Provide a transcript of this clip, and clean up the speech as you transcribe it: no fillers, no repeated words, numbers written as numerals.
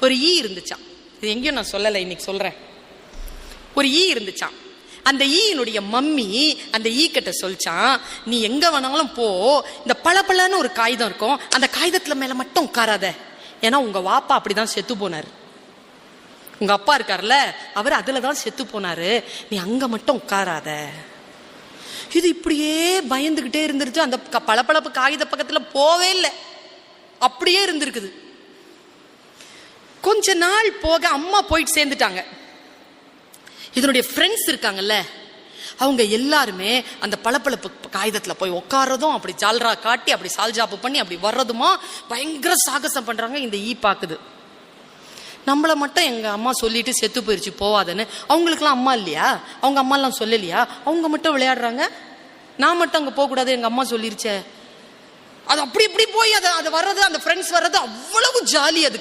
ஒரு ஈ இருந்துச்சான். இது எங்கேயும் நான் சொல்லலை, இன்னைக்கு சொல்றேன். ஒரு ஈ இருந்துச்சான். அந்த ஈயினுடைய மம்மி அந்த ஈ கிட்ட சொல்லிச்சான், நீ எங்க வேணாலும் போ, இந்த பளபளன்னு ஒரு காகிதம் இருக்கும், அந்த காகிதத்துல மேல மட்டும் உட்காராத. ஏன்னா உங்க வாப்பா அப்படிதான் செத்து போனாரு, உங்க அப்பா இருக்காருல்ல அவர் அதுலதான் செத்து போனாரு, நீ அங்க மட்டும் உட்காராத. இது இப்படியே பயந்துகிட்டே இருந்துருச்சு. அந்த பளபளப்பு காகித பக்கத்துல போவே இல்லை, அப்படியே இருந்திருக்குது. கொஞ்ச நாள் போக அம்மா போயிட்டு சேர்ந்துட்டாங்க. இதனுடைய ஃப்ரெண்ட்ஸ் இருக்காங்கல்ல, அவங்க எல்லாருமே அந்த பளபளப்பு காகிதத்துல போய் உட்காரதும், அப்படி ஜால்ரா காட்டி அப்படி சால்ஜாப்பு பண்ணி அப்படி வர்றதுமா பயங்கர சாகசம் பண்றாங்க. இந்த ஈ பாக்குது. நம்மளை மட்டும் எங்க அம்மா சொல்லிட்டு செத்து போயிருச்சு போவாதுன்னு. அவங்களுக்குலாம் அம்மா இல்லையா, அவங்க அம்மா எல்லாம் சொல்லலையா, அவங்க மட்டும் விளையாடுறாங்க, நான் மட்டும் அங்க போக கூடாது, எங்க அம்மா சொல்லிருச்சே. அது அப்படி இப்படி போய் அது வர்றது, அந்த ஃப்ரெண்ட்ஸ் வர்றது அவ்வளவு ஜாலி. அது